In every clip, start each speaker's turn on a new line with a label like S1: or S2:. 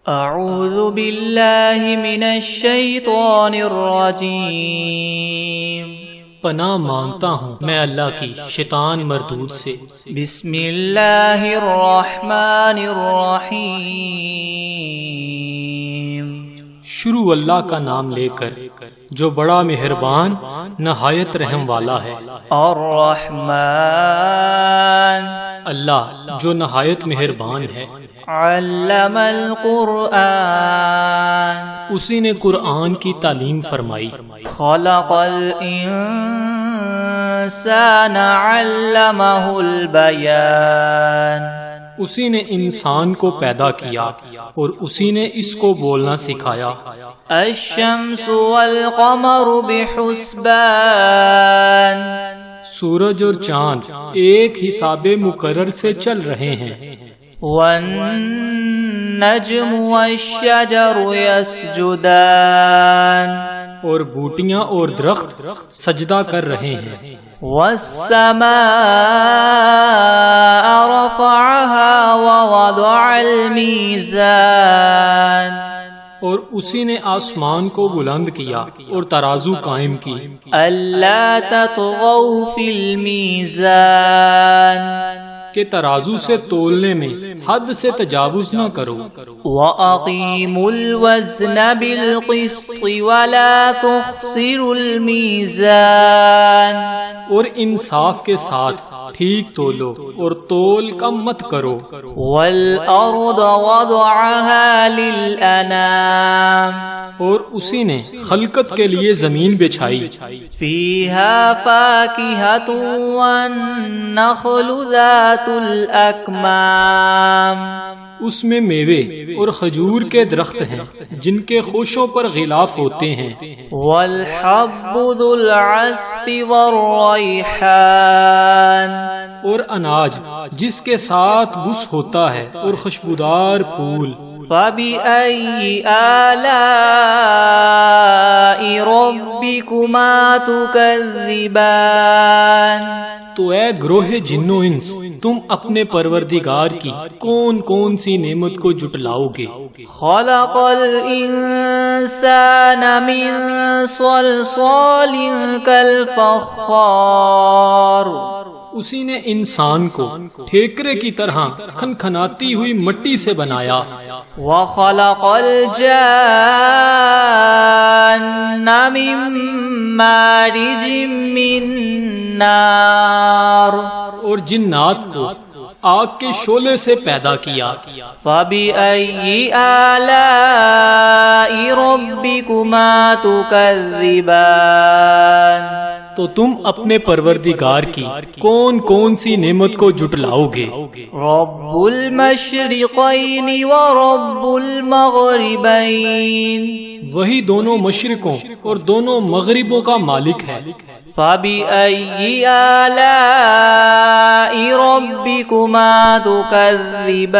S1: اعوذ باللہ من الشیطان الرجیم،
S2: پناہ مانگتا ہوں میں اللہ کی شیطان مردود سے۔
S1: بسم اللہ الرحمن الرحیم،
S2: شروع اللہ کا نام لے کر جو بڑا مہربان نہایت رحم والا ہے۔
S1: الرحمن،
S2: اللہ جو نہایت مہربان ہے۔
S1: علم القرآن،
S2: اسی نے قرآن کی تعلیم فرمائی۔
S1: خلق الانسان علمہ البیان،
S2: اسی نے انسان کو پیدا کیا اور اسی نے اس کو بولنا سکھایا۔
S1: الشمس والقمر بحسبان،
S2: سورج اور چاند ایک حساب مقرر سے چل رہے ہیں۔
S1: والنجم والشجر يسجدان،
S2: اور بوٹیاں اور درخت سجدہ کر رہے ہیں۔
S1: والسماء رفعها ووضع الميزان،
S2: اور اسی نے آسمان کو بلند کیا اور ترازو قائم کی۔
S1: ألا تطغوا في الميزان،
S2: کہ ترازو سے تولنے میں حد سے تجاوز نہ کرو۔
S1: وَأَقِيمُوا الْوَزْنَ بِالْقِسْطِ وَلَا تُخْسِرُوا الْمِيزَانَ،
S2: اور انصاف کے ساتھ ٹھیک تولو اور تول کم مت کرو۔
S1: وَالْأَرْضَ وَضَعَهَا لِلْأَنَامِ،
S2: اور اسی نے خلقت کے لیے زمین بچھائی۔
S1: فِيهَا فَاكِهَةٌ وَالنَّخْلُ ذَاتُ الْأَكْمَامِ،
S2: اس میں میوے اور کھجور کے درخت ہیں جن کے خوشوں پر غلاف ہوتے ہیں۔
S1: وَالْحَبُّ ذُو الْعَصْفِ وَالرَّيْحَانِ،
S2: اور اناج جس کے ساتھ بس ہوتا ہے اور خوشبودار پھول۔
S1: فَبِأَيِّ آلَاءِ رَبِّكُمَا تُكَذِّبَانِ،
S2: تو اے گروہ جن و انس، تم اپنے پروردگار کی کون کون سی نعمت کو جٹلاؤ گے؟
S1: خَلَقَ الْإِنسَانَ مِنْ صَلْصَالٍ كَالْفَخَّارِ،
S2: اسی نے انسان کو ٹھیکرے کی طرح کھنکھناتی ہوئی مٹی سے بنایا۔
S1: وَخَلَقَ الْجَانَّ مِن مَّارِجٍ مِّن نَّارٍ،
S2: اور جنات کو آگ کے شعلے سے پیدا کیا۔
S1: فَبِأَيِّ آلَاءِ رَبِّكُمَا تُكَذِّبَانِ،
S2: تو تم اپنے پروردگار کی کون کون سی نعمت کو جٹلاؤ گے؟
S1: رَبُّ الْمَشْرِقَيْنِ وَرَبُّ الْمَغْرِبَيْنِ،
S2: وہی دونوں مشرقوں اور دونوں مغربوں کا مالک ہے۔
S1: فَبِأَيِّ آلَاءِ رَبِّكُمَا تُكَذِّبَانِ،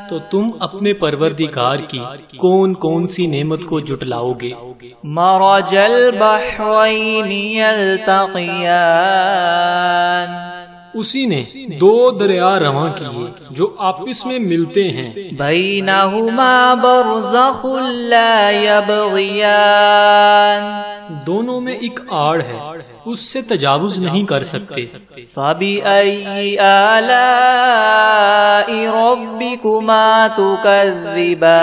S2: تو تم اپنے پروردگار کی کون کون سی نعمت کو جٹلاؤ گے؟
S1: مَرَجَ الْبَحْرَيْنِ يَلْتَقِيَانِ،
S2: اسی نے دو دریا رواں کیے جو آپس میں ملتے ہیں۔
S1: بَيْنَهُمَا بَرْزَخٌ لَا يَبْغِيَانِ،
S2: دونوں میں ایک آڑ ہے، اس سے تجاوز نہیں کر سکتے۔
S1: فَبِأَيِّ آلَاءِ رَبِّكُمَا تُكَذِّبَانِ،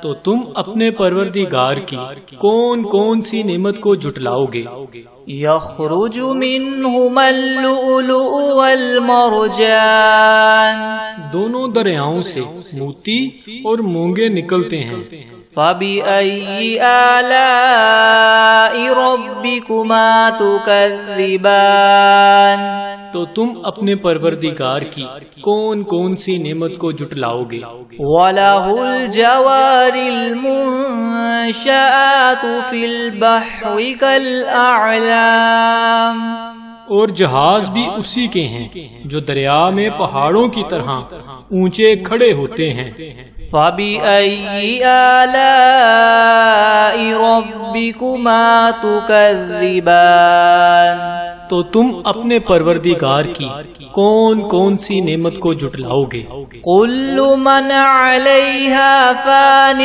S2: تو تم اپنے پروردگار کی کون کون سی نعمت کو جٹلاؤ گے؟
S1: يَخْرُجُ مِنْهُمَا اللُّؤْلُؤُ وَالْمَرْجَانُ،
S2: دونوں دریاؤں سے موتی اور مونگے نکلتے ہیں۔
S1: فَبِأَيِّ آلَاءِ رَبِّكُمَا تُكَذِّبَانِ، تو
S2: تم اپنے پروردگار کی کون کون سی نعمت کو جٹلاؤ گے؟
S1: وَلَهُ الْجَوَارِ الْمُنشَآتُ فِي الْبَحْرِ كَالْأَعْلَامِ،
S2: اور جہاز بھی اسی کے ہیں جو دریا میں پہاڑوں کی طرح اونچے کھڑے ہوتے ہیں۔
S1: فَبِأَيِّ آلَاءِ رَبِّكُمَا تُكَذِّبَانِ،
S2: تو تم اپنے پروردگار کی کون کون سی نعمت کو جھٹلاؤ گے؟
S1: كل من عليها فان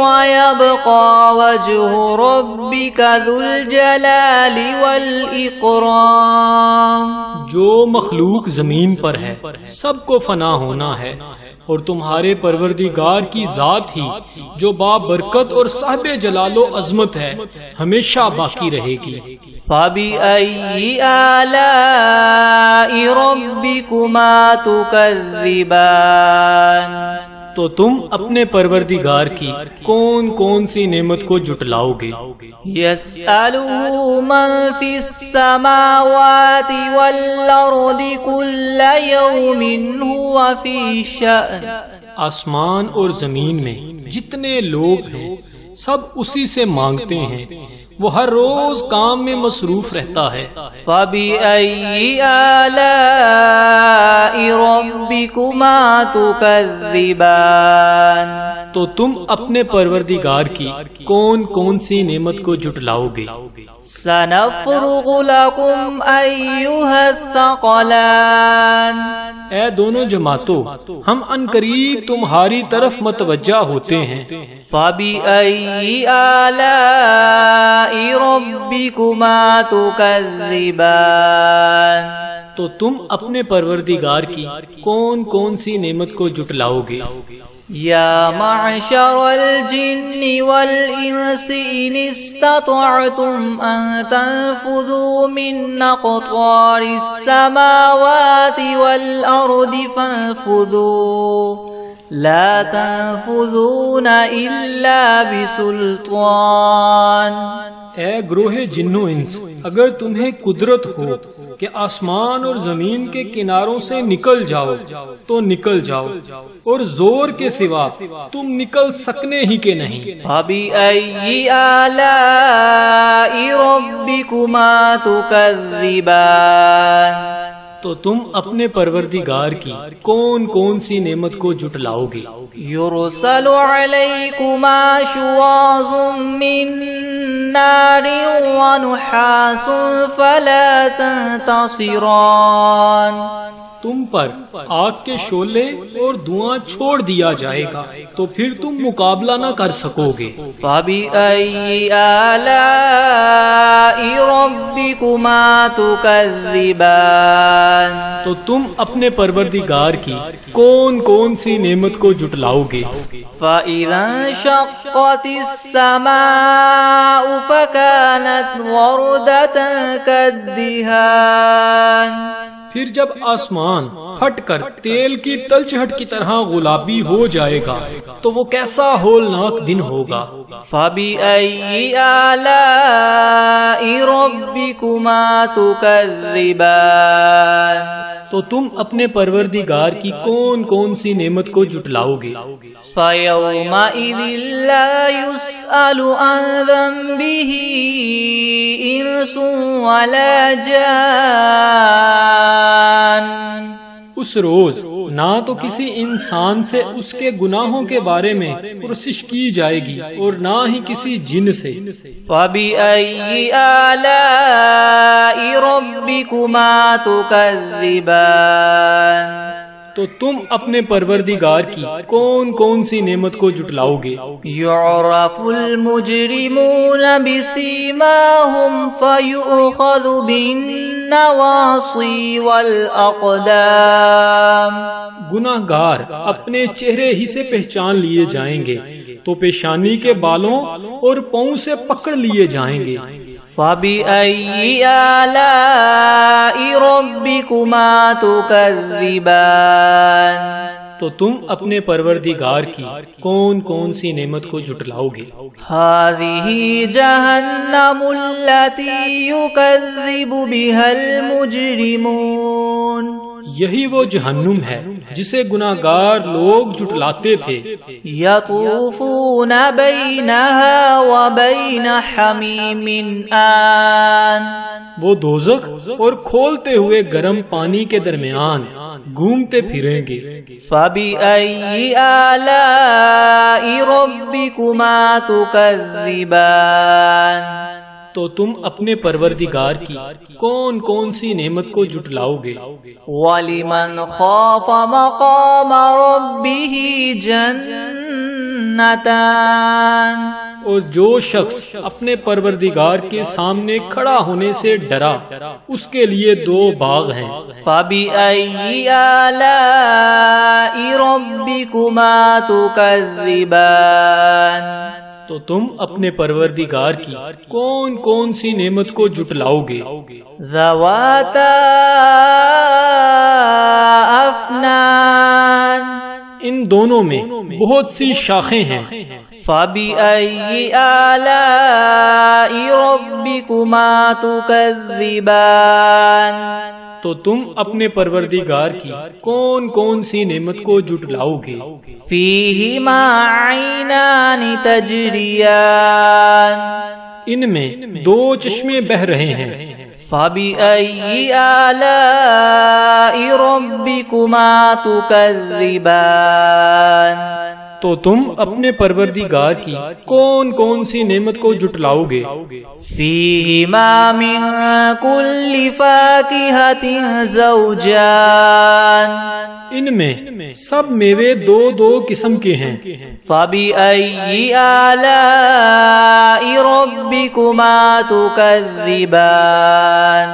S1: ويبقى وجه ربك ذو الجلال والإكرام.
S2: جو مخلوق زمین پر ہے سب کو فنا ہونا ہے، اور تمہارے پروردگار کی ذات ہی جو بابرکت اور صاحب جلال و عظمت ہے ہمیشہ باقی رہے گی.
S1: فَبِأَيِّ آلَاءِ رَبِّكُمَا تُكَذِّبَانِ.
S2: تو تم اپنے پروردگار کی کون کون سی نعمت کو جھٹلاؤ گے؟
S1: يَسْأَلُهُ مَن فِي السَّمَاوَاتِ وَالْأَرْضِ كُلَّ يَوْمٍ هُوَ فِي شَأْنٍ.
S2: آسمان اور زمین میں جتنے لوگ ہیں سب اسی سے مانگتے ہیں، وہ ہر روز کام میں مصروف رہتا ہے.
S1: فَبِأَيِّ آلَاءِ رَبِّكُمَا تُكَذِّبَانِ.
S2: تو تم اپنے پروردگار کی کون کون سی نعمت کو جھٹلاؤ گے؟
S1: سَنَفْرُغُ لَكُمْ أَيُّهَا الثَّقَلَانِ.
S2: اے دونوں جماعتوں، ہم عنقریب تمہاری طرف متوجہ ہوتے ہیں.
S1: فَبِأَيِّ آلَاءِ رَبِّكُمَا تُكَذِّبَانِ.
S2: تو تم اپنے پروردگار کی کون کون سی نعمت کو جھٹلاؤ گے؟
S1: یا معشر الجن والانس ان استطعتم ان تنفذوا من اقطار السماوات والارض فانفذوا لا تنفذون الا بسلطان.
S2: اے گروہ جن و انس، اگر تمہیں قدرت ہو کہ آسمان اور زمین کے کناروں سے نکل جاؤ تو نکل جاؤ، اور زور کے سوا تم نکل سکنے ہی کے نہیں.
S1: فَبِأَيِّ آلَاءِ رَبِّكُمَا تُكَذِّبَانِ.
S2: تو تم اپنے پروردگار کی کون کون سی نعمت کو جھٹلاؤ گے؟
S1: يُرْسَلُ عَلَيْكُمَا شُوَاظٌ مِّن نَّارٍ وَنُحَاسٌ فَلَا تَنتَصِرَانِ.
S3: تم پر آگ کے شعلے اور دھواں چھوڑ دیا جائے گا تو پھر تم مقابلہ نہ کر سکو گے.
S1: فَبِأَيِّ آلَاءِ رَبِّكُمَا تُكَذِّبَانِ.
S3: تو تم اپنے پروردگار کی کون کون سی نعمت کو جھٹلاؤ گے؟
S1: فَإِذَا انشَقَّتِ السَّمَاءُ فَكَانَتْ وَرْدَةً كَالدِّهَانِ.
S3: پھر جب آسمان پھٹ کر تیل کی تلچھٹ کی طرح گلابی ہو جائے گا تو وہ کیسا ہولناک دن ہوگا.
S1: فَبِأَيِّ آلَاءِ رَبِّكُمَا تُكَذِّبَانِ.
S3: تو تم اپنے پروردگار کی کون کون سی نعمت کو جھٹلاؤ گے؟
S1: فَيَوْمَئِذٍ لَا يُسْأَلُ عَنْ ذَنبِهِ إِنسٌ وَلَا جَانٌ.
S3: اس روز نہ تو کسی انسان سے اس کے گناہوں کے بارے میں پرسش کی جائے گی اور نہ ہی کسی جن سے.
S1: فَبِأَيِّ آلَاءِ رَبِّكُمَا تُكَذِّبَانِ.
S3: تو تم اپنے پروردگار کی کون کون سی نعمت کو جھٹلاؤ گے؟
S1: يُعْرَفُ الْمُجْرِمُونَ بِسِيمَاهُمْ فَيُؤْخَذُ بِالنَّوَاصِي وَالْأَقْدَامِ.
S3: گناہگار اپنے چہرے ہی سے پہچان لیے جائیں گے تو پیشانی کے بالوں اور پاؤں سے پکڑ لیے جائیں گے.
S1: فَبِأَيِّ آلَاءِ رَبِّكُمَا تُكَذِّبَانِ.
S3: تو تم اپنے پروردگار کی کون کون سی نعمت کو جھٹلاؤ گے؟
S1: هَذِهِ جَهَنَّمُ الَّتِي يُكَذِّبُ بِهَا الْمُجْرِمُونَ.
S3: یہی وہ جہنم ہے جسے گناہگار لوگ جھٹلاتے تھے.
S1: يَطُوفُونَ بَيْنَهَا وَبَيْنَ حَمِيمٍ آن.
S3: وہ دوزخ اور کھولتے ہوئے گرم پانی کے درمیان گھومتے پھریں گے.
S1: فَبِأَيِّ آلَاءِ رَبِّكُمَا تُكَذِّبَانِ.
S3: تو تو تم اپنے پروردگار کی کون کون سی نعمت کو جھٹلاؤ گے؟
S1: وَلِمَنْ خَافَ مَقَامَ رَبِّهِ جَنَّتَانِ
S3: اور جو شخص اپنے پروردگار کے سامنے کھڑا ہونے سے ڈرا اس کے لیے 2 باغ ہیں۔
S1: فَبِأَيِّ آلَاءِ رَبِّكُمَا تُكَذِّبَانِ
S3: تو تم اپنے پروردگار کی کون کون سی نعمت کو جھٹلاؤ گے؟
S1: ذَوَاتَا أَفْنَانٍ
S3: ان دونوں میں بہت سی شاخیں ہیں۔
S1: فَبِأَيِّ آلَاءِ رَبِّكُمَا تُكَذِّبَانِ
S3: تو تم اپنے پروردگار کی کون کون سی نعمت کو جھٹلاؤ گے؟
S1: فِيهِمَا عَيْنَانِ تَجْرِيَانِ
S3: ان میں 2 چشمے بہہ رہے ہیں۔
S1: فَبِأَيِّ آلَاءِ رَبِّكُمَا تُكَذِّبَانِ
S3: تو تم اپنے پروردگار کی کون کون سی نعمت کو جھٹلاؤ گے؟
S1: فِيهِمَا مِن كُلِّ فَاكِهَةٍ زَوْجَانِ
S3: ان میں سب میوے 2 قسم کے ہیں۔
S1: فَبِأَيِّ آلَاءِ رَبِّكُمَا تُكَذِّبَانِ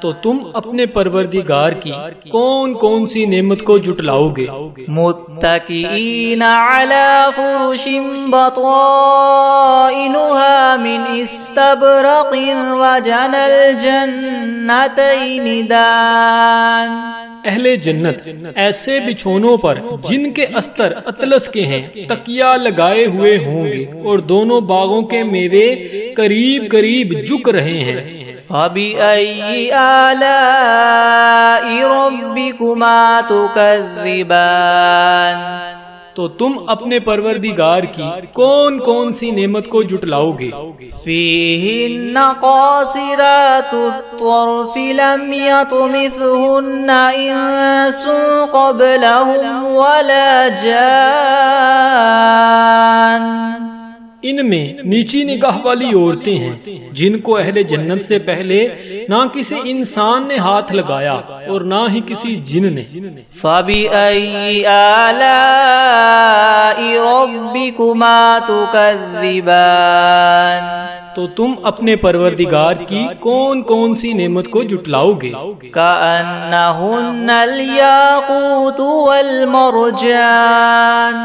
S3: تو تم اپنے پروردگار کی کون کون سی نعمت کو جھٹلاؤ گے؟
S1: متکئین علی فرش بطائنها من استبرق وجنى الجنتین دان
S3: اہل جنت ایسے بچھونوں پر جن کے استر اطلس کے ہیں تکیہ لگائے ہوئے ہوں گے اور دونوں باغوں کے میوے قریب قریب جھک رہے ہیں۔
S1: فَبِأَيِّ آلَاءِ رَبِّكُمَا تُكَذِّبَانِ
S3: تو تم اپنے پروردگار کی کون کون سی نعمت کو جھٹلاؤ گے؟
S1: فِيهِنَّ قَاصِرَاتُ الطَّرْفِ لَمْ يَطْمِثْهُنَّ إِنسٌ قَبْلَهُمْ وَلَا جَانٌّ
S3: ان میں نیچی نگاہ والی عورتیں ہیں جن کو اہل جنت سے پہلے نہ کسی انسان نے ہاتھ لگایا اور نہ ہی کسی جن نے۔
S1: فَبِأَيِّ آلَاءِ رَبِّكُمَا تُكَذِّبَانِ
S3: تو تم اپنے پروردگار کی کون کون سی نعمت کو جھٹلاؤ گے؟
S1: كَأَنَّهُنَّ الْيَاقُوتُ وَالْمَرْجَانُ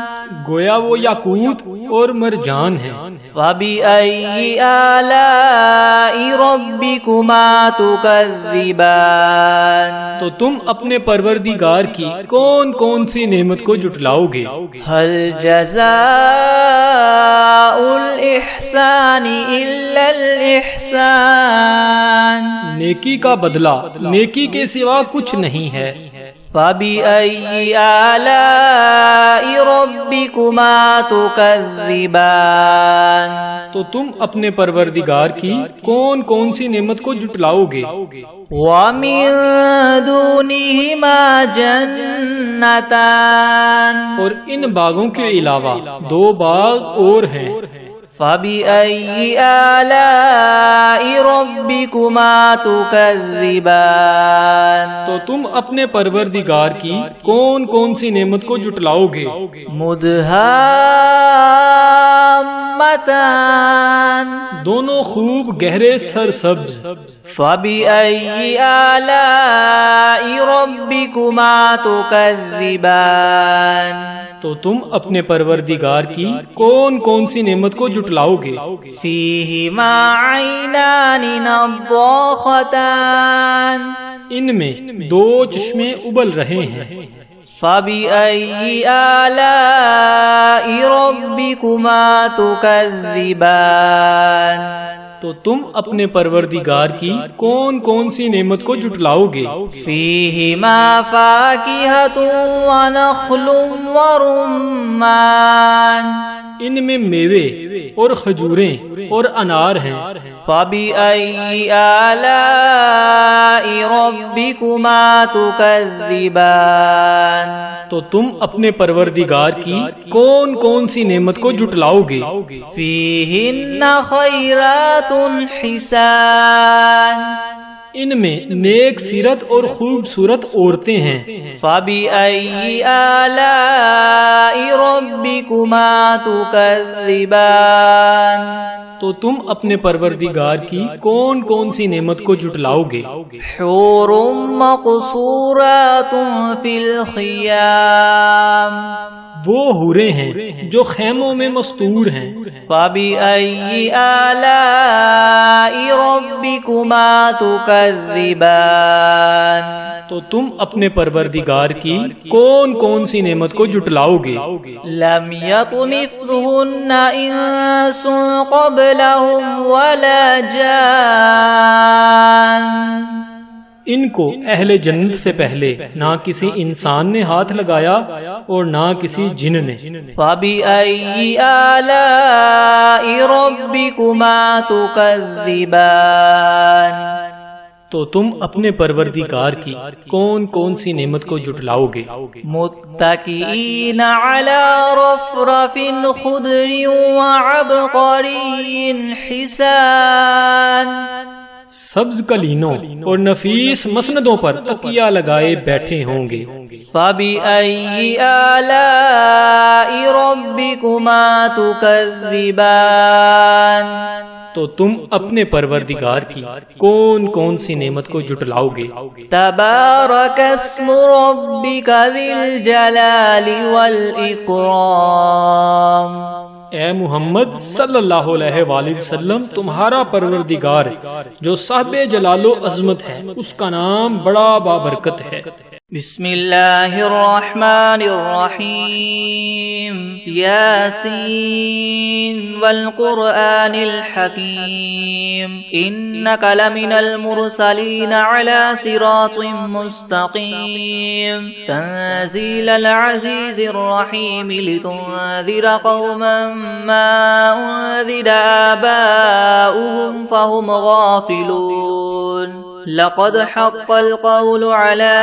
S3: گویا وہ یاقوت اور مرجان ہیں۔
S1: فَبِأَيِّ آلَاءِ رَبِّكُمَا تُكَذِّبَانِ
S3: تو تم اپنے پروردگار کی کون کون سی نعمت کو جھٹلاؤ گے؟
S1: هَلْ جَزَاءُ الْإِحْسَانِ إِلَّا الْإِحْسَانُ
S3: نیکی کا بدلہ نیکی کے سوا کچھ نہیں ہے۔
S1: فَبِأَيِّ آلَاءِ رَبِّكُمَا تُكَذِّبَانِ
S3: تو تم اپنے پروردگار کی کون کون سی نعمت کو جھٹلاؤ گے؟
S1: وَمِن دُونِهِمَا جَنَّتَانِ
S3: اور ان باغوں کے علاوہ 2 باغ اور ہیں۔
S1: فَبِأَيِّ آلَاءِ رَبِّكُمَا تُكَذِّبَانِ
S3: تو تم اپنے پروردگار کی کون کون سی نعمت کو جھٹلاؤ گے؟
S1: مُدْهَامَّتَانِ
S3: دونوں خوب گہرے سرسبز۔
S1: فَبِأَيِّ آلَاءِ رَبِّكُمَا تُكَذِّبَانِ
S3: تو تم اپنے پروردگار کی کون کون سی نعمت کو جھٹلاؤ گے؟
S1: فِيهِمَا عَيْنَانِ نَضَّاخَتَانِ
S3: ان میں 2 چشمے ابل رہے ہیں۔
S1: فَبِأَيِّ آلَاءِ رَبِّكُمَا تُكَذِّبَانِ
S3: تو تم اپنے پروردگار کی کون کون سی نعمت کو جھٹلاؤ گے؟
S1: فِيهِمَا فَاكِهَةٌ وَنَخْلٌ وَرُمَّانٌ
S3: ان میں میوے اور کھجوریں اور انار ہیں۔
S1: فَبِأَيِّ آلَاءِ رَبِّكُمَا تُكَذِّبَانِ
S3: تو تم اپنے پروردگار کی کون کون سی نعمت کو جٹلاؤ گے؟
S1: فیہن خیرات حسان،
S3: ان میں نیک سیرت اور خوبصورت عورتیں ہیں۔
S1: فبأي آلاء ربكما تكذبان،
S3: تو تم اپنے پروردگار کی کون کون سی نعمت کو جٹلاؤ گے؟
S1: حور مقصورات فی الخیام،
S3: وہ حوریں ہیں جو خیموں میں مستور ہیں۔
S1: فبأي آلاء ربكما تكذبان،
S3: تو تم اپنے پروردگار کی کون کون سی نعمت کو جٹلاؤ گے؟
S1: لم يطمثهن انس قبلهم ولا جان،
S3: ان کو اہل جنت سے پہلے نہ کسی انسان نے ہاتھ لگایا اور نہ کسی جن نے۔
S1: فبأي آلاء ربكما تكذبان،
S3: تو تم اپنے پروردگار کی کون کون سی نعمت کو جٹلاؤ گے؟
S1: متكئين على رفرف خضر وعبقري حسان،
S3: سبز قلینوں اور نفیس مسندوں پر تکیہ لگائے بیٹھے ہوں گے۔
S1: فبأي آلاء ربكما تكذبان،
S3: تو تم اپنے پروردگار کی کون کون سی نعمت کو جٹلاؤ گے؟
S1: تبارک اسم ربک ذی الجلال والإکرام،
S3: اے محمد صلی اللہ علیہ وآلہ وسلم، تمہارا پروردگار جو صاحب جلال و عظمت ہے، اس کا نام بڑا بابرکت ہے۔
S1: بسم اللہ الرحمن الرحیم، یاسین والقرآن الحکیم، انک لمن المرسلین علی صراط مستقیم، تنزیل العزیز الرحیم، لتنذر قوما ما انذر آباؤهم فهم غافلون، لقد حق القول على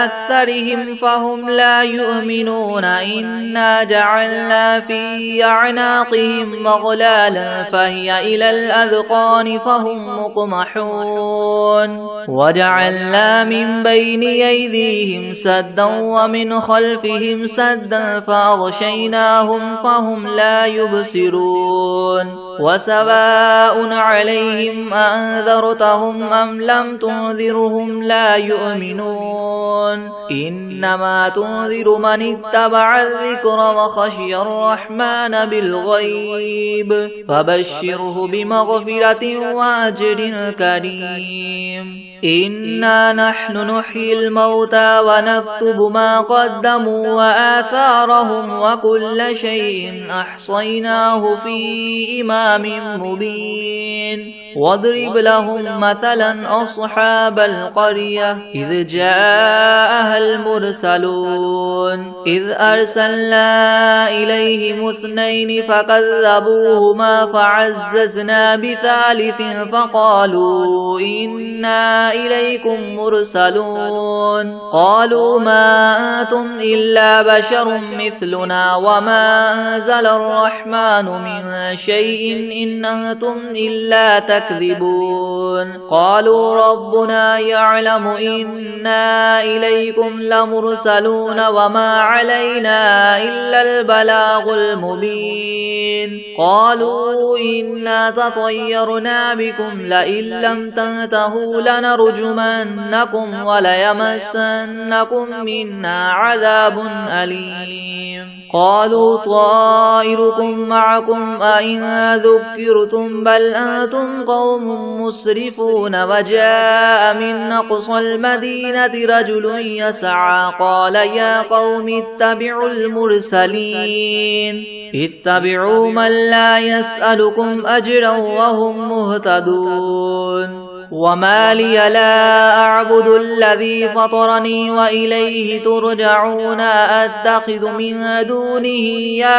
S1: أكثرهم فهم لا يؤمنون، إنا جعلنا في أعناقهم مغلالا فهي إلى الأذقان فهم مقمحون، وجعلنا من بين أيديهم سدا ومن خلفهم سدا فأغشيناهم فهم لا يبصرون، وسواء عليهم أنذرتهم أم لم تنذرهم لا يؤمنون، إنما تنذر من اتبع الذكر وخشي الرحمن بالغيب، فبشره بمغفرة وأجر كريم، إنا نحن نحيي الموتى ونكتب ما قدموا وآثارهم وكل شيء أحصيناه في إمام مبين، واضرب لهم مثلا أصحاب القرية إذ جاءها المرسلون، إذ أرسلنا إليهم اثنين فكذبوهما فعززنا بثالث فقالوا إنا إليكم مرسلون، قالوا ما أنتم إلا بشر مثلنا وما أنزل الرحمن من شيء إن أنتم إلا تكذبون، قالوا ربنا يعلم إنا إليكم لمرسلون وما علينا إلا البلاغ المبين، قالوا إنا تطيرنا بكم لئن لم تنتهوا لنرجمنكم وليمسنكم منا عذاب أليم، قالوا طائركم معكم أئن ذكرتم بل أنتم قوم مسرفون، وجاء من أقصى المدينة رجل يسعى قال يا قوم اتبعوا المرسلين، اتبعوا من لا يسألكم أجرا وهم مهتدون، وما لي لا أعبد الذي فطرني وإليه ترجعون أتخذ من دونه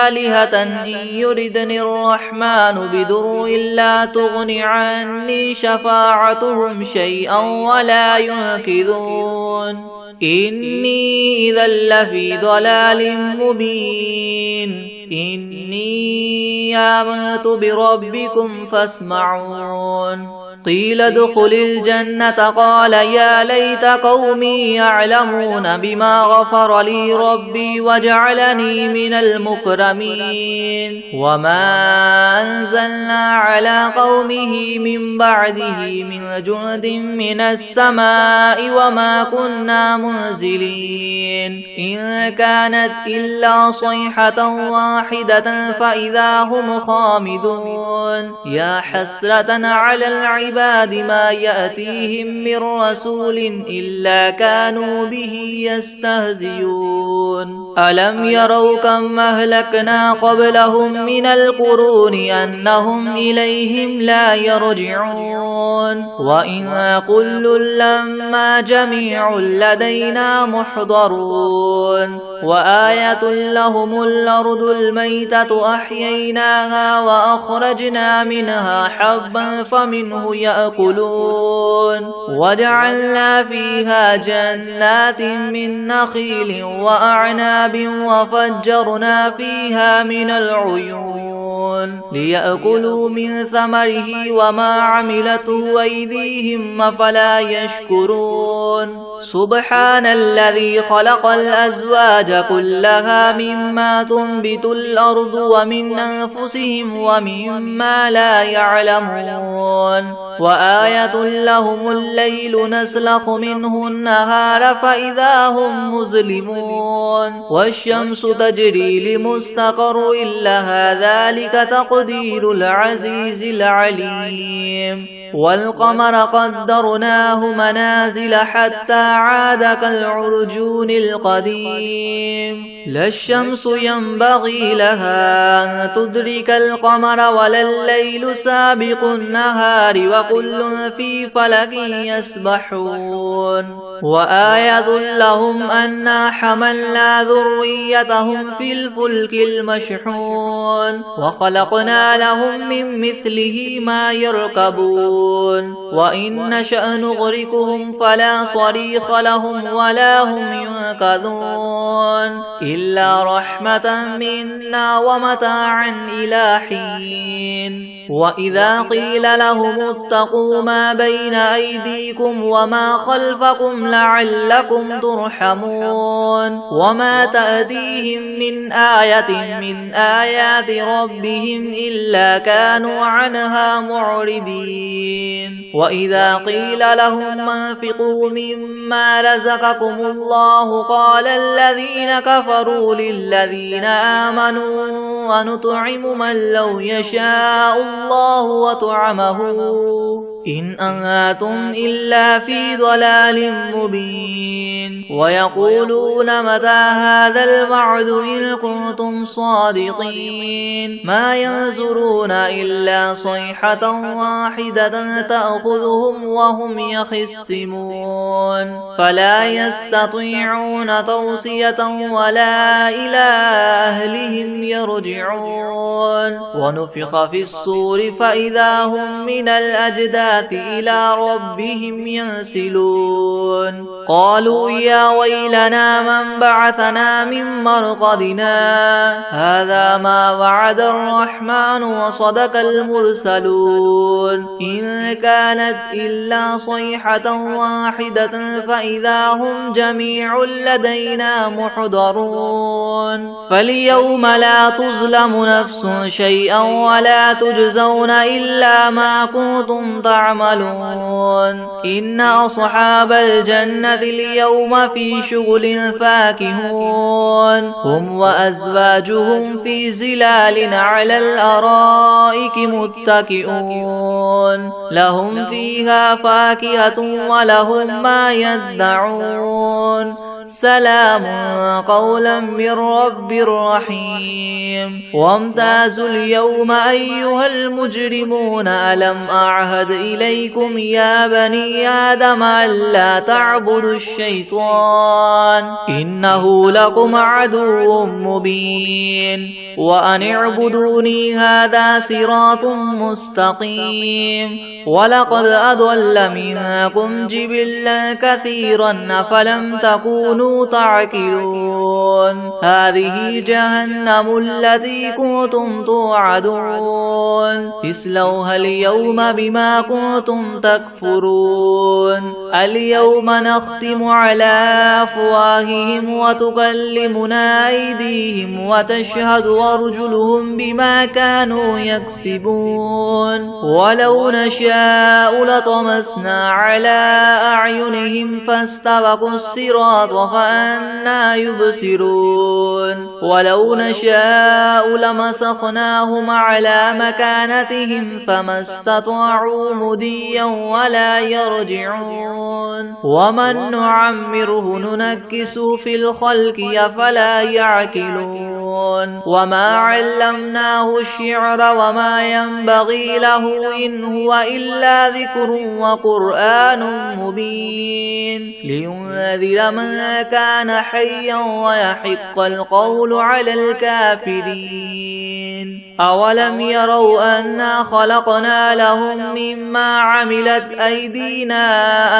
S1: آلهة إن يردني الرحمن بضر لا تغن عني شفاعتهم شيئا ولا ينقذون إني إذا لفي ضلال مبين إني آمنت بربكم فاسمعون قيل ادخل الجنة قال يا ليت قومي يعلمون بما غفر لي ربي وجعلني من المكرمين وما أنزلنا على قومه من بعده من جند من السماء وما كنا منزلين إن كانت إلا صيحة واحدة فإذا هم خامدون يا حسرة على العباد ما يأتيهم من رسول إلا كانوا به يستهزئون ألم يروا كم أهلكنا قبلهم من القرون أنهم إليهم لا يرجعون وإن كل لما جميع لدينا محضرون وآية لهم الأرض الميتة أحييناها وأخرجنا منها حبا فمنه يأكلون وجعلنا فيها جنات من نخيل وأعناب وفجرنا فيها من العيون ليأكلوا من ثمره وما عملته أيديهم أفلا يشكرون سبحان الذي خلق الأزواج كلها مما تنبت الأرض ومن أنفسهم ومما لا يعلمون وآية لهم الليل نسلخ منه النهار فإذا هم مظلمون والشمس تجري لمستقر لها ذلك تقدير العزيز العليم والقمر قدرناه منازل حتى عاد كالعرجون القديم لا الشمس ينبغي لها أن تدرك القمر ولا الليل سابق النهار وكل في فلك يسبحون وآية لهم أنا حملنا ذريتهم في الفلك المشحون وخلقنا لهم من مثله ما يركبون وإن نشأ نغرقهم فلا صريخ لهم ولا هم ينقذون إلا رحمة منا ومتاعا إلى حين وإذا قيل لهم اتقوا ما بين أيديكم وما خلفكم لعلكم ترحمون وما تأتيهم من آية من آيات ربهم إلا كانوا عنها معرضين وإذا قيل لهم انفقوا مما رزقكم الله قال الذين كفروا للذين آمنوا ونطعم من لو يشاء الله وطعمه إن أنتم إلا في ضلال مبين ويقولون متى هذا الوعد إن كنتم صادقين ما ينظرون إلا صيحة واحدة تأخذهم وهم يخصمون فلا يستطيعون توصية ولا إلى أهلهم يرجعون ونفخ في الصور فإذا هم من الأجداث إلى ربهم ينسلون قالوا يا ويلنا من بعثنا من مرقدنا هذا ما وعد الرحمن وصدق المرسلون إن كانت إلا صيحة واحدة فإذا هم جميع لدينا محضرون فاليوم لا تظلم نفس شيئا ولا تجزون إلا ما كنتم تعملون إن أصحاب الجنة اليوم في شغل فاكهون هم وأزواجهم في زلال على الأرائك متكئون لهم فيها فاكهة ولهم ما يدعون سلام قولا من رب رحيم وامتازوا اليوم أيها المجرمون ألم أعهد إليكم يا بني آدم ألا تعبدوا الشيطان إنه لكم عدو مبين وأن اعبدوني هذا صراط مستقيم ولقد أضل منكم جبلا كثيرا أفلم تكونوا تعقلون هذه جهنم التي كنتم توعدون اصلوها اليوم بما كنتم تكفرون اليوم نختم على أفواههم وتكلمنا أيديهم وتشهد أرجلهم بما كانوا يكسبون ولو نشاء لطمسنا على أعينهم فاستبقوا الصراط فأنى يبصرون ولو نشاء لمسخناهم على مكانتهم فما استطاعوا مديا ولا يرجعون ومن نعمره ننكسه في الخلق أفلا يعقلون وما علمناه الشعر وما ينبغي له إن هو إلا ذكر وقرآن مبين لينذر من كان حيا ويحق القول على الكافرين أولم يروا أنا خلقنا لهم مما عملت أيدينا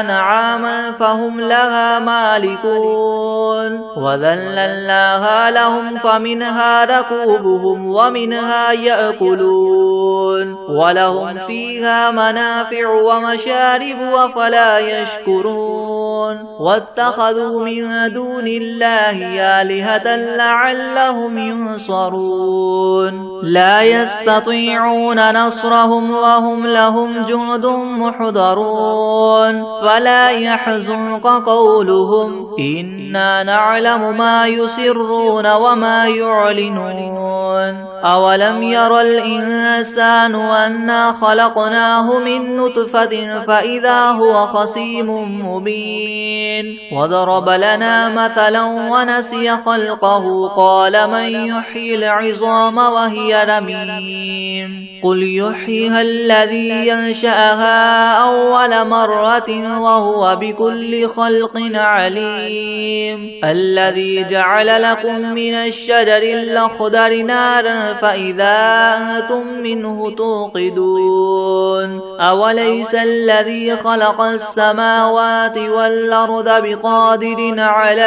S1: أنعاما فهم لها مالكون وذللناها لهم فمنها ركوبهم ومنها يأكلون ولهم فيها منافع ومشارب أفلا يشكرون واتخذوا من دون الله آلهة لعلهم ينصرون لا يستطيعون نصرهم وهم لهم جند محضرون فلا يحزنك قولهم إنا نعلم ما يسرون وما يعلنون أولم ير الإنسان أنا خلقناه من نطفة فإذا هو خصيم مبين وضرب لنا مثلا ونسي خلقه قال من يحيي العظام وهي رميم قل يحييها الذي ينشأها أول مرة وهو بكل خلق عليم الذي جعل لكم من الشجر الأخضر نارا فإذا أنتم منه توقدون أوليس الذي خلق السماوات والأرض بقادر على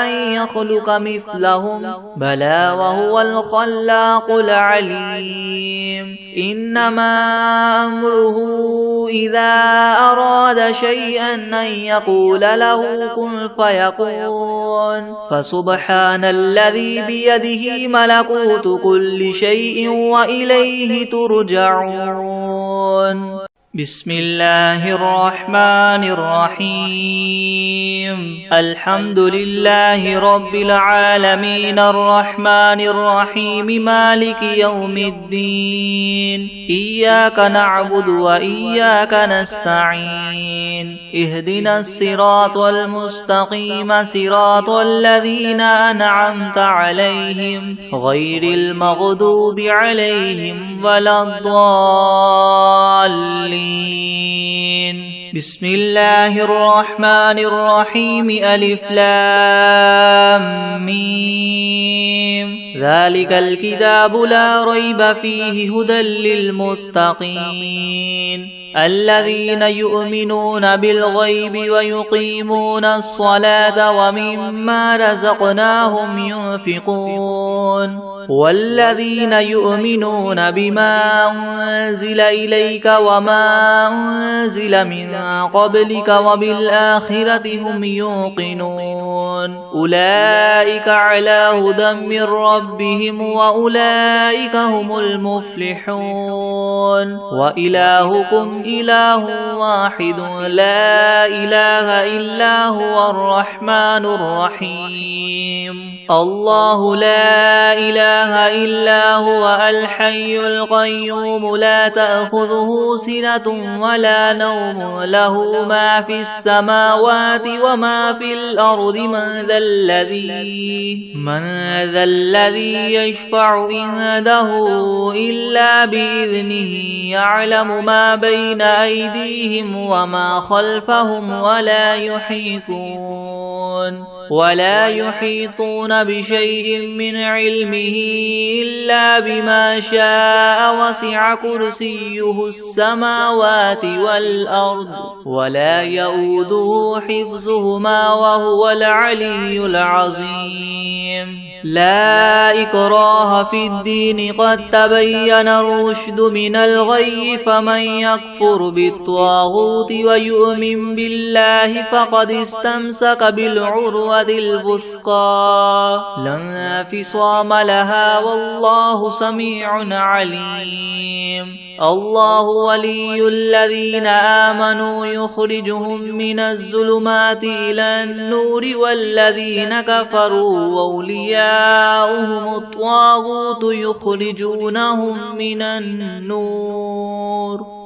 S1: أن يخلق مثلهم بلى وهو الخلاق العليم إنما أمره إذا أراد شيئا أن يقول له كن فيكون فسبحان الذي بيده ملكوت كل شيء وإليه ترجعون بسم الله الرحمن الرحيم الحمد لله رب العالمين الرحمن الرحيم مالك يوم الدين إياك نعبد وإياك نستعين اهدنا الصراط المستقيم صراط الذين أنعمت عليهم غير المغضوب عليهم ولا الضالين بسم الله الرحمن الرحيم ألف لام ميم ذلك الكتاب لا ريب فيه هدى للمتقين الذين يؤمنون بالغيب ويقيمون الصلاة ومما رزقناهم ينفقون والذين يؤمنون بما أنزل إليك وما أنزل من قبلك وبالآخرة هم يوقنون أولئك على هدى من ربهم وأولئك هم المفلحون وإلهكم إله واحد لا إله إلا هو الرحمن الرحيم الله لا إله إلا هو الحي القيوم لا تأخذه سنة ولا نوم له ما في السماوات وما في الأرض من ذا الذي يشفع عنده إلا بإذنه يعلم ما بين أيديهم وما خلفهم ولا يحيطون بشيء من علمه إلا بما شاء وسع كرسيه السماوات والأرض ولا يؤوده حفظهما وهو العلي العظيم لا إكراه في الدين قد تبين الرشد من الغي فمن يكفر بالطاغوت ويؤمن بالله فقد استمسك بالعروة الوثقى لا انفصام لها والله سميع عليم الله ولي الذين آمنوا يخرجهم من الظلمات إلى النور والذين كفروا أولياؤهم الطاغوت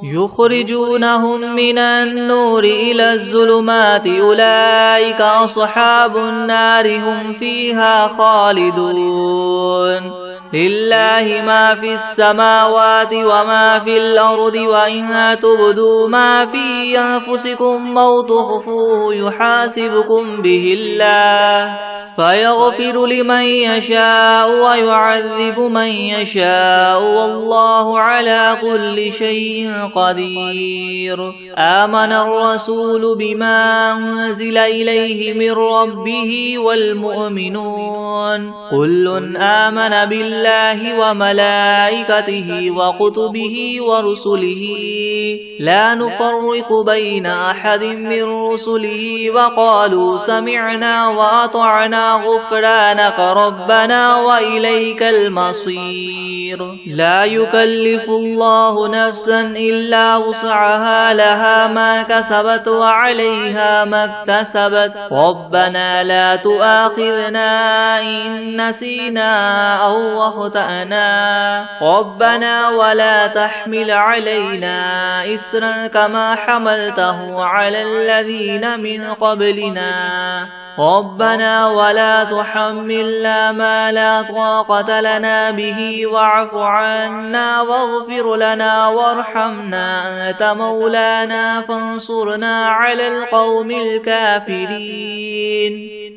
S1: يخرجونهم من النور إلى الظلمات أولئك أصحاب النار هم فيها خالدون لله ما في السماوات وما في الأرض وإن تبدوا ما في أنفسكم أو تخفوه يحاسبكم به الله فيغفر لمن يشاء ويعذب من يشاء والله على كل شيء قدير آمن الرسول بما أنزل إليه من ربه والمؤمنون كل آمن بالله وملائكته وكتبه ورسله لا نفرق بين أحد من رسله وقالوا سمعنا وأطعنا غفرانك ربنا وإليك المصير لا يكلف الله نفسا إلا وسعها لها ما كسبت وعليها ما اكتسبت ربنا لا تؤاخذنا إن نسينا أو أخطأنا ربنا ولا تحمل علينا إسرا كما حملته على الذين من قبلنا ربنا ولا تحملنا ما لا طاقة لنا به واعف عنا واغفر لنا وارحمنا أنت مولانا فانصرنا على القوم الكافرين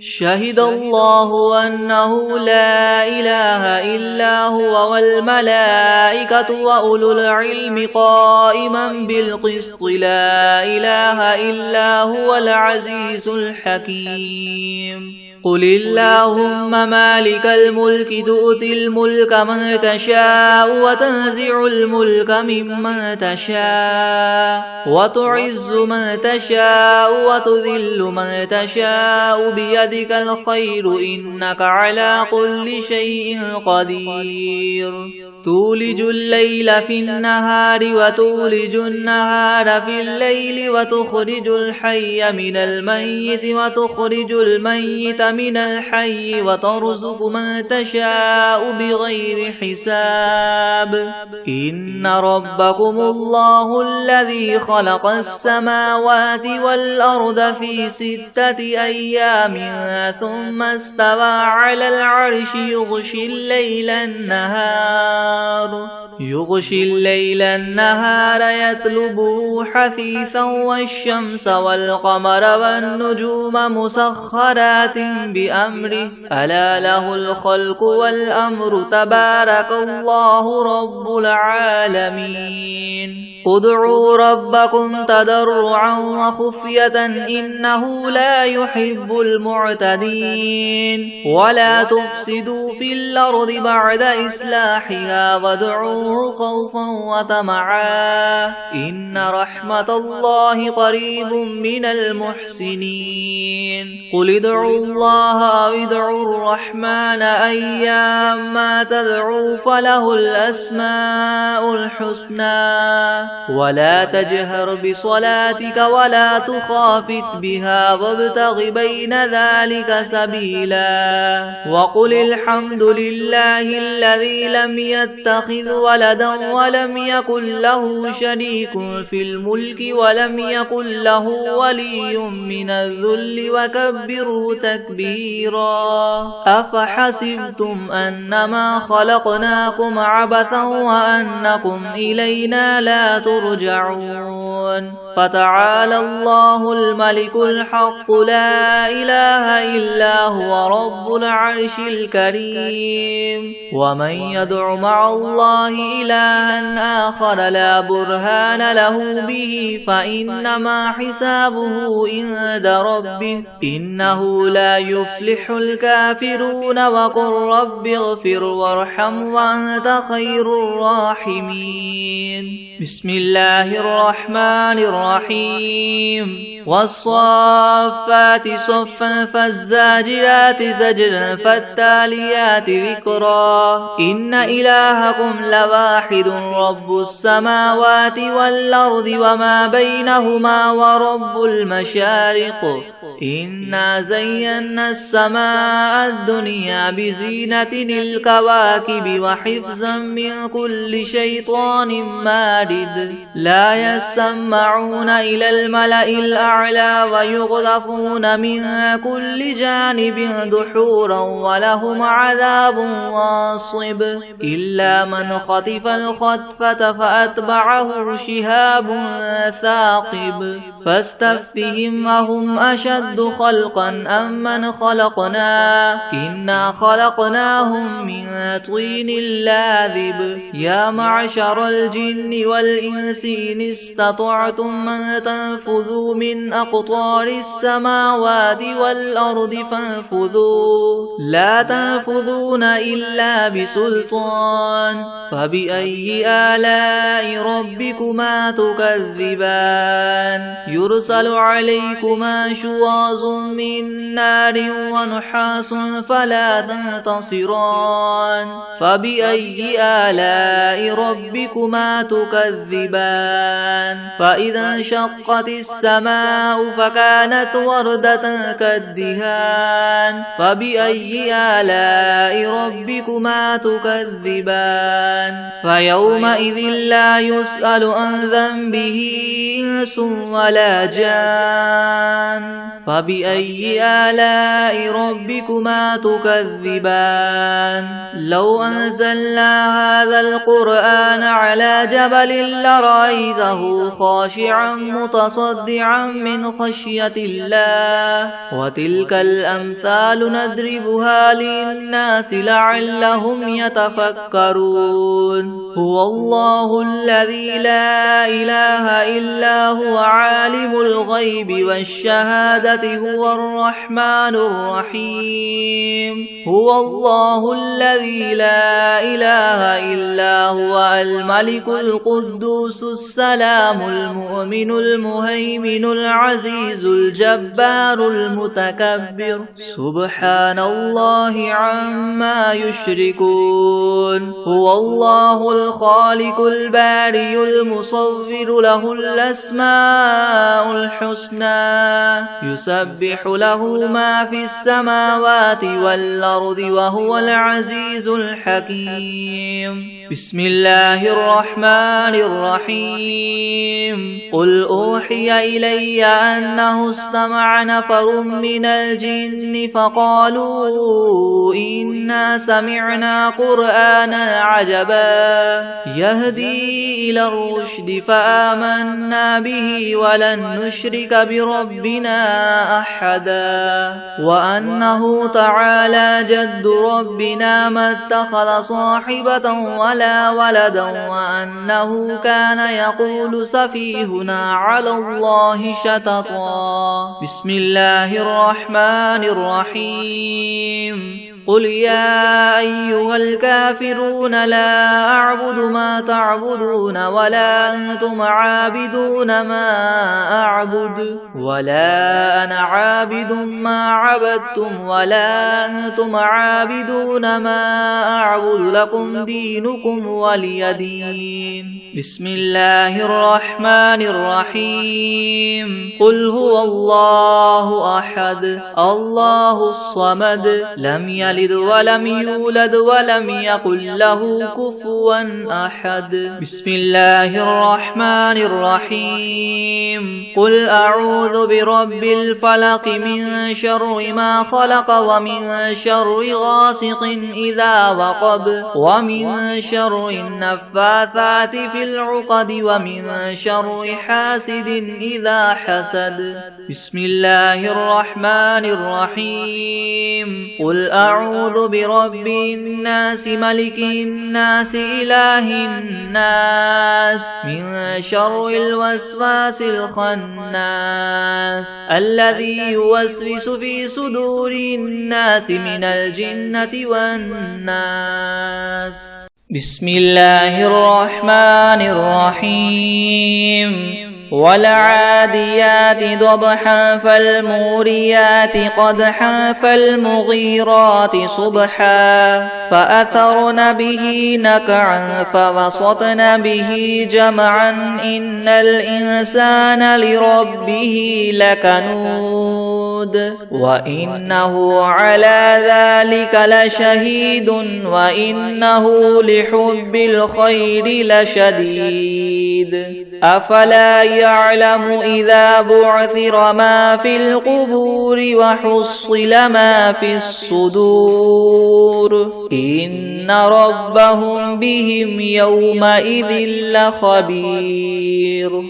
S1: شهد الله أنه لا إله إلا هو والملائكة وأولو العلم قائما بالقسط لا إله إلا هو العزيز الحكيم قل اللهم مالك الملك تؤتي الملك من تشاء وتنزع الملك ممن تشاء وتعز من تشاء وتذل من تشاء بيدك الخير إنك على كل شيء قدير تولج الليل في النهار وتولج النهار في الليل وتخرج الحي من الميت وتخرج الميت من الحي وترزق من تشاء بغير حساب إن ربكم الله الذي خلق السماوات والأرض في 6 أيام ثم استوى على العرش يغشي الليل النهار يطلبه حثيثا والشمس والقمر والنجوم مسخرات بأمره ألا له الخلق والأمر تبارك الله رب العالمين ادعوا ربكم تضرعا وخفية إنه لا يحب المعتدين ولا تفسدوا في الأرض بعد إصلاحها وادعوه ادعوه خوفا وطمعا إن رحمة الله قريب من المحسنين قل ادعوا الله أو ادعوا الرحمن أيما تدعوا فله الأسماء الحسنى ولا تجهر بصلاتك ولا تخافت بها وابتغ بين ذلك سبيلا وقل الحمد لله الذي لم يتخذ ولدا ولم يكن له شريك في الملك ولم يكن له ولي من الذل وكبره تكبيرا أفحسبتم أنما خلقناكم عبثا وأنكم إلينا لا ترجعون فتعالى الله الملك الحق لا إله إلا هو رب العرش الكريم ومن يدع مع الله إلها آخر لا برهان له به فإنما حسابه عند ربه إنه لا يفلح الكافرون وقل رب اغفر وارحم وأنت خير الراحمين بسم الله الرحمن الرحيم والصافات صفا فالزاجرات زجرا فالتاليات ذكرا إن إلهكم لواحد رب السماوات والأرض وما بينهما ورب المشارق إنا زينا السماء الدنيا بزينة الكواكب وحفظا من كل شيطان مارد لا يسمعون إلى الملأ الأعلى ويغذفون من كل جانب دحورا ولهم عذاب واصب إلا من خطف الخطفة فأتبعه شهاب ثاقب فاستفتهم أهم أشد خلقا أم من خلقنا إنا خلقناهم من طين لاذب يا معشر الجن والإنس إن استطعتم أن تنفذوا من أقطار السماوات والأرض فانفذوا لا تنفذون إلا بسلطان فبأي آلاء ربكما تكذبان يرسل عليكما شواظ من نار ونحاس فلا تنتصران فبأي آلاء ربكما تكذبان فإذا انشقت السماء فكانت وردة كالدهان فبأي آلاء ربكما تكذبان فيومئذ لا يسأل عن ذنبه إنس ولا جان فبأي آلاء ربكما تكذبان لو أنزلنا هذا القرآن على جبل لرأيته خاشعا متصدعا من خشية الله وتلك الأمثال نضربها للناس لعلهم يتفكرون هو الله الذي لا إله إلا هو عالم الغيب والشهادة هو الرحمن الرحيم هو الله الذي لا إله إلا هو الملك القدوس السلام المؤمن المهيمن العزيز الجبار المتكبر سبحان الله عما يشركون هو الله الخالق الباري المصور له الأسماء الحسنى يسبح له ما في السماوات والأرض وهو العزيز الحكيم بسم الله الرحمن الرحيم قل أوحي إلي أنه استمع نفر من الجن فقالوا إنا سمعنا قرآنا عجبا يهدي إلى الرشد فآمنا به ولن نشرك بربنا أحدا وأنه تعالى جد ربنا ما اتخذ صاحبة ولا ولدا وأنه كان يقول سفيهنا على الله شططا بسم الله الرحمن الرحيم قل يا أيها الكافرون لا أعبد ما تعبدون ولا أنتم عابدون ما أعبد ولا أنا عابد ما عبدتم ولا أنتم عابدون ما أعبد لكم دينكم ولي دين. بسم الله الرحمن الرحيم. قل هو الله أحد الله الصمد لم يلد ولم يولد ولم يكن له كفوا أحد. بسم الله الرحمن الرحيم. قل أعوذ برب الفلق من شر ما خلق ومن شر غاسق إذا وقب ومن شر النفاثات في العقد ومن شر حاسد إذا حسد. بسم الله الرحمن الرحيم. قل أعوذ برب الناس ملك الناس إله الناس من شر الوسواس الخناس الذي يوسوس في صدور الناس من الجنة والناس. بسم الله الرحمن الرحيم. والعاديات ضبحا فالموريات قدحا فالمغيرات صبحا فأثرن به نقعا فوسطن به جمعا إن الإنسان لربه لكنود وإنه على ذلك لشهيد وإنه لحب الخير لشديد. أفلا يعلم إذا بعثر ما في القبور وحصل ما في الصدور إن ربهم بهم يومئذ لخبير.